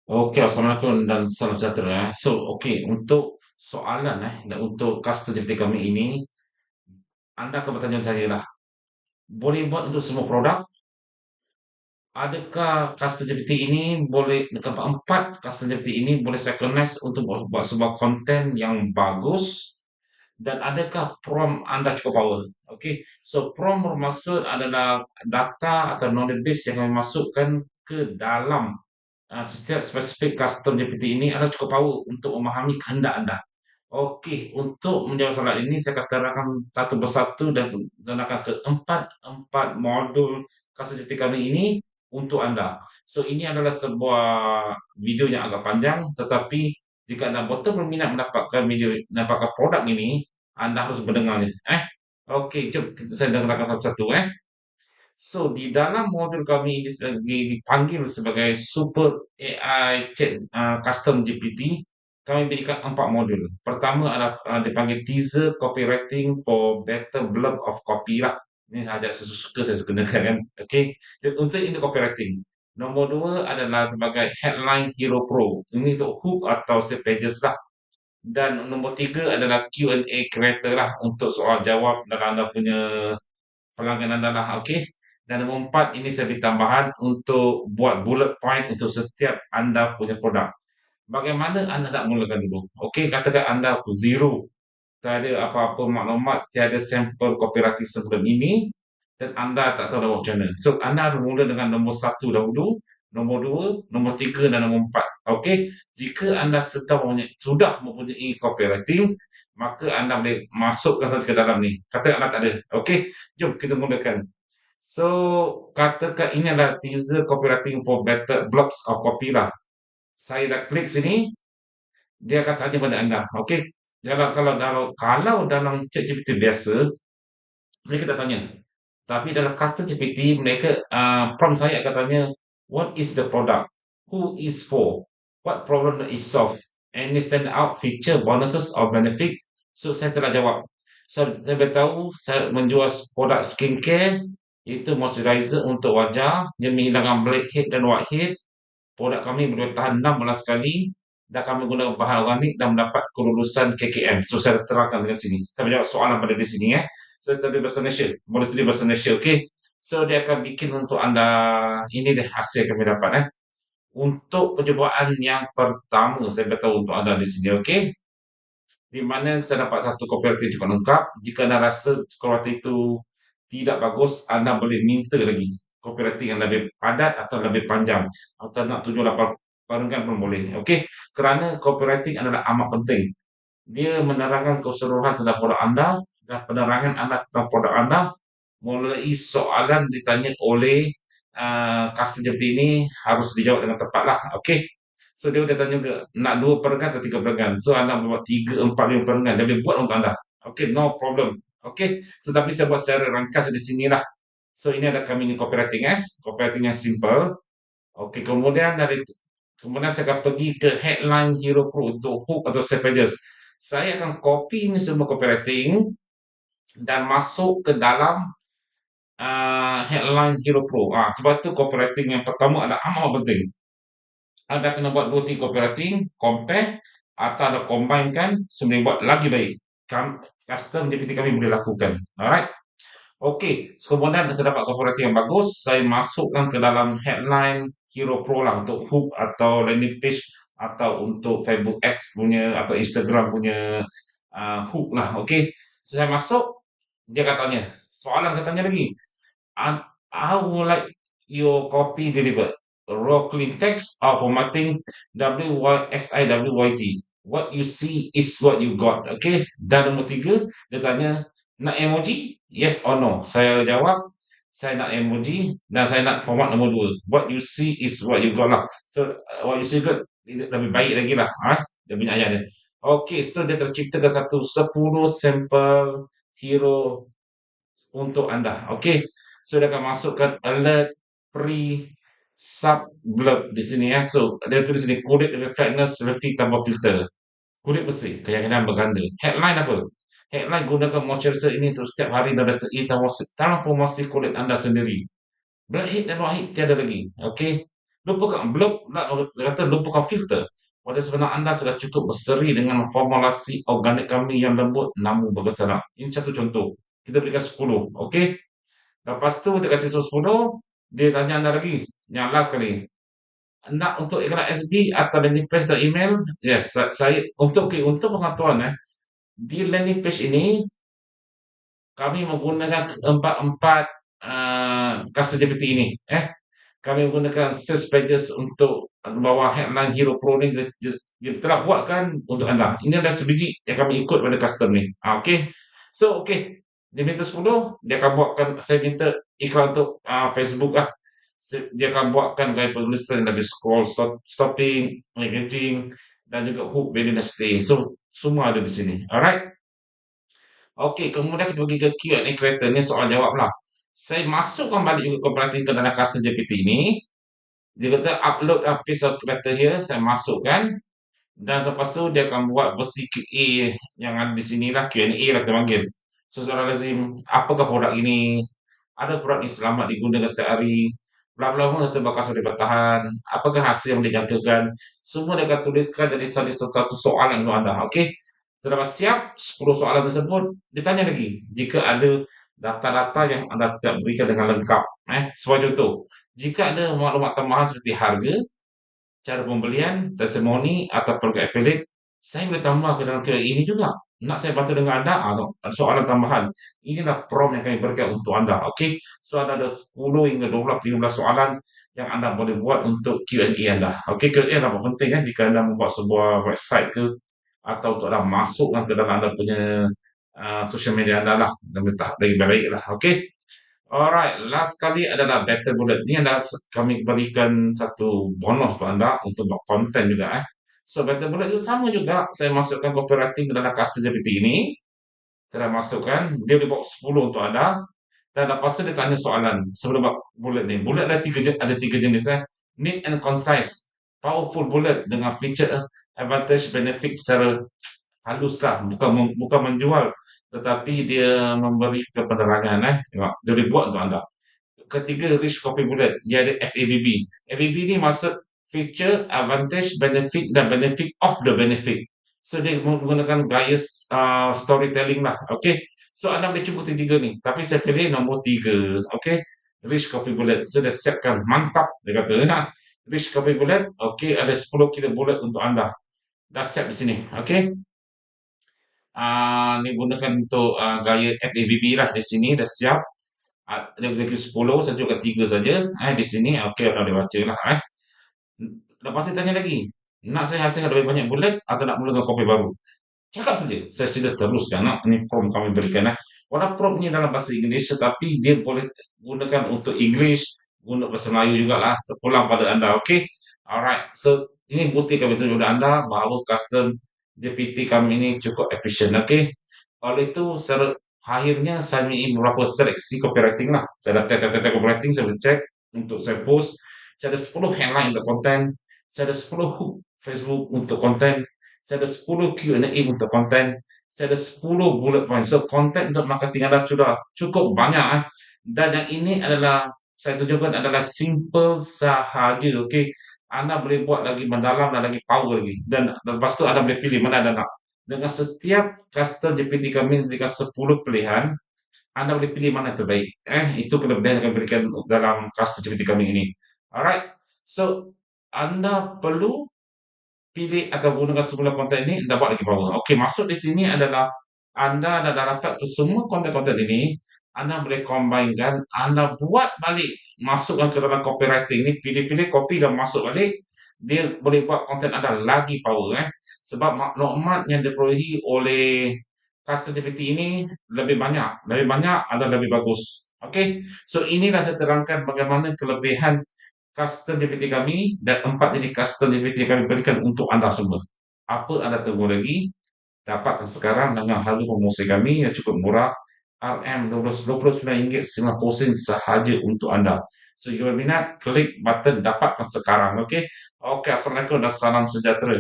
Okey, Assalamualaikum dan salam sejahtera, eh. So, okey, untuk soalan, dan untuk custom GPT kami ini, anda akan bertanya saya lah, boleh buat untuk semua produk? Adakah custom GPT ini boleh keempat custom GPT ini boleh synchronize untuk buat sebuah konten yang bagus dan adakah prompt anda cukup power? Okey, so prompt bermaksud adalah data atau knowledge base yang kami masukkan ke dalam setiap spesifik custom GPT ini adalah cukup power untuk memahami kehendak anda. Okey, untuk menjawab soalan ini saya akan terangkan satu persatu dan gunakan keempat modul custom GPT kami ini untuk anda. So ini adalah sebuah video yang agak panjang, tetapi jika anda betul berminat mendapatkan produk ini, anda harus mendengarnya. Okey, jom saya dengarkan satu-satu. So, di dalam modul kami ini dipanggil sebagai Super AI Custom GPT, kami berikan 4 modul. Pertama adalah, dipanggil Teaser Copywriting for Better Blurb of Copy lah. Ini agak suka saya gunakan kan, okey. Untuk copywriting. Nombor 2 adalah sebagai Headline Hero Pro. Ini untuk hook atau save pages lah. Dan nombor 3 adalah Q&A Creator lah, untuk soal jawab dalam anda punya pelanggan anda lah, okey. Dan nombor 4 ini saya beri tambahan untuk buat bullet point untuk setiap anda punya produk. Bagaimana anda nak mulakan dulu? Okey, katakan anda zero, tak ada apa-apa maklumat, tiada sampel copywriting sebelum ini dan anda tak tahu nak buat macam mana. So, anda harus mula dengan nombor 1 dahulu, nombor 2, nombor 3 dan nombor 4. Okey, jika anda sudah mempunyai copywriting, maka anda boleh masukkan saja ke dalam ni. Katakan anda tak ada. Okey, jom kita mulakan. So, katakan ini adalah teaser copywriting for better blocks of copy lah. Saya dah klik sini, dia akan tanya pada anda. Okey, kalau dalam ChatGPT biasa, mereka tak tanya. Tapi dalam custom GPT, mereka prompt saya akan tanya, what is the product? Who is for? What problem that is solved? Any standout feature, bonuses or benefit? So, saya telah jawab. Saya beritahu saya menjual produk skincare, itu moisturizer untuk wajah yang menghilangkan blackhead dan whitehead. Produk kami boleh tahan 16 kali dan kami guna bahan organik dan mendapat kelulusan KKM. So, saya terangkan dengan sini. Saya menjawab soalan pada di sini. So, saya tulis bahasa Malaysia. Boleh tulis bahasa Malaysia, okey? So, dia akan bikin untuk anda, ini deh hasil kami dapat. Untuk percubaan yang pertama, saya beritahu untuk anda di sini, okey? Di mana saya dapat satu copywriting cukup lengkap. Jika anda rasa copywriting itu tidak bagus, anda boleh minta lagi copywriting yang lebih padat atau lebih panjang, atau nak 7 8 barengan pun boleh. Okey, kerana copywriting adalah amat penting. Dia menerangkan keseluruhan tentang produk anda dan penerangan anda tentang produk anda melalui soalan ditanya oleh customer ini harus dijawab dengan tepatlah. Okey. So dia dah tanya juga nak 2 perengan atau 3 perengan. So anda buat 3, 4, 5 perengan, dia boleh buat untuk anda. Okey, no problem. Okey, so tapi saya buat secara ringkas di sinilah. So ini ada kami ni copywriting, copywriting yang simple. Okey, kemudian saya akan pergi ke Headline Hero Pro untuk hook atau save pages. Saya akan copy ni semua copywriting dan masuk ke dalam Headline Hero Pro. Sebab tu copywriting yang pertama adalah amat penting. Anda kena buat 2 3 copywriting, compare atau anda combine-kan sebenarnya buat lagi baik. Custom GPT kami boleh lakukan. Alright. Okey, so kemudian saya dapat copywriting yang bagus, saya masukkan ke dalam Headline Hero Pro lah untuk hook atau landing page atau untuk Facebook Ads punya atau Instagram punya hook lah. Okey. So saya masuk, dia akan tanya, soalan akan tanya lagi. How would like your copy delivered? Raw clean text or formatting WYSIWYG? What you see is what you got. Okay. Dan nombor 3, dia tanya, nak emoji? Yes or no? Saya jawab, saya nak emoji dan saya nak format nombor 2. What you see is what you got lah. So, what you see good, lebih baik lagi lah. Dia punya ayat dia. Okay, so dia terciptakan 10 sampel hero untuk anda. Okey. So dia akan masukkan alert pre sub blurb di sini. So dia tulis sini kulit lebih fatness selfie tanpa filter. Kulit bersih, keyakinan berganda. Headline apa? Headline gunakan moisturizer ini untuk setiap hari dan rasai transformasi kulit anda sendiri. Blackhead dan whitehead tiada lagi. Okey. lupakan blok pula dia kata lupakan filter. Pada sebenar anda sudah cukup berseri dengan formulasi organik kami yang lembut namun berkesan. Ini satu contoh. Kita berikan 10, okey? Lepas tu dia kasi 10, dia tanya anda lagi, yang last sekali. Nak untuk iklan FB atau landing page atau email? Yes, saya untuk untuk pengetahuan di landing page ini kami menggunakan empat-empat custom GPT ini. Kami menggunakan search pages untuk bawah headline Hero Pro ni dia telah buatkan untuk anda. Ini adalah sebiji yang kami ikut pada custom ni. Okey. So okey. Dia minta 10, dia akan buatkan saya minta iklan untuk Facebook lah. Dia akan buatkan gaya penulisan dari scroll stopping, engaging dan juga hook value dan stay. So semua ada di sini. Alright. Okey, kemudian kita pergi ke Q&A creator ni soal jawab lah. Saya masukkan balik juga komparatif ke dalam custom GPT ni. Dia kata upload a piece of data here, saya masukkan dan lepas tu dia akan buat versi QA yang ada di sini lah, Q&A lah kita panggil. So soalan lazim, apakah produk ini? Ada produk ini selamat digunakan setiap hari? Bla-bla-bla atau bakal boleh bertahan? Apakah hasil yang digantungkan? Semua dia akan tuliskan jadi satu soalan untuk anda. Okey. Terlepas siap 10 soalan tersebut, ditanya lagi jika ada data-data yang anda tidak berikan dengan lengkap. Sebagai contoh, jika ada maklumat tambahan seperti harga, cara pembelian, testimoni atau program affiliate, saya boleh tambah ke dalam ini juga. Nak saya bantu dengan anda? Ada soalan tambahan. Inilah prompt yang kami berikan untuk anda. Okey. So ada 10 hingga 12 15 soalan yang anda boleh buat untuk Q&A anda. Okey, Q&A adalah penting jika anda membuat sebuah website ke atau untuk anda masukkan ke dalam anda punya social media anda lah. Lebih baik lah. Okey. Alright, last kali adalah Battle Bullet. Ni adalah kami berikan satu bonus untuk anda untuk buat konten juga. So Battle Bullet itu sama juga. Saya masukkan copywriting ke dalam custom GPT ini. Saya dah masukkan. Dia boleh buat 10 untuk anda. Dan lepas tu dia tanya soalan sebelum buat bullet ni. Bullet ada tiga jenis. Neat and concise. Powerful bullet dengan feature advantage benefit secara halus lah. Bukan menjual. Tetapi dia memberi penerangan. Tengok, dia boleh buat untuk anda. Ketiga, rich copy bullet. Dia ada FABB. FABB ni maksud feature, advantage, benefit dan benefit of the benefit. So dia menggunakan gaya storytelling lah. Okay. So anda boleh cuba tiga ni. Tapi saya pilih nombor 3. Okay. Rich copy bullet. So dia siapkan. Mantap. Dia kata. Rich copy bullet. Okay. Ada 10 kilo bullet untuk anda. Dah siap di sini. Okay. Ni gunakan untuk gaya FABB lah. Di sini dah siap. Dia boleh kira 10, saya tunjukkan 3 saja. Di sini, okey, anda boleh baca lah. Lepas tu tanya lagi, nak saya hasilkan lebih banyak bullet atau nak mulakan kopi baru? Cakap saja, saya sila teruskan. Ini prompt kami berikan. Walau prompt ni dalam bahasa Inggeris, tetapi dia boleh gunakan untuk English, guna bahasa Melayu jugalah, terpulang pada anda, okey? Alright, so ini bukti kami tunjuk kepada anda bahawa custom GPT kami ini cukup efisien, okey? Oleh itu, akhirnya saya ambil beberapa seleksi copywriting lah. Saya dah test copywriting, saya boleh cek untuk saya post. Saya ada 10 headline untuk konten. Saya ada 10 hook Facebook untuk konten. Saya ada 10 Q&A untuk konten. Saya ada 10 bullet point. So, konten untuk marketing anda sudah cukup banyak. Dan yang ini adalah, saya tunjukkan adalah simple sahaja. Okay? Anda boleh buat lagi mendalam dan lagi power lagi. Dan lepas tu anda boleh pilih mana anda nak. Dengan setiap custom GPT kami memberikan 10 pilihan, anda boleh pilih mana terbaik. Itu kelebihan yang kami berikan dalam custom GPT kami ini. Alright. So, anda perlu pilih atau gunakan semula konten ini, anda buat lagi power. Okey, maksud di sini adalah anda dah dapat ke semua konten-konten ini, anda boleh combinekan, anda buat balik, masukkan ke dalam copywriting ini, pilih-pilih copy dan masuk balik, dia boleh buat konten anda lagi power. Sebab maklumat yang diperolehi oleh custom GPT ini lebih banyak adalah lebih bagus. Okey, so inilah saya terangkan bagaimana kelebihan custom GPT kami dan 4 jenis custom GPT yang kami berikan untuk anda semua. Apa anda tunggu lagi? Dapatkan sekarang dengan harga promosi kami yang cukup murah, RM29.90 sahaja untuk anda. So, jika berminat, klik button dapatkan sekarang. Okey. Okey, Assalamualaikum dan salam sejahtera.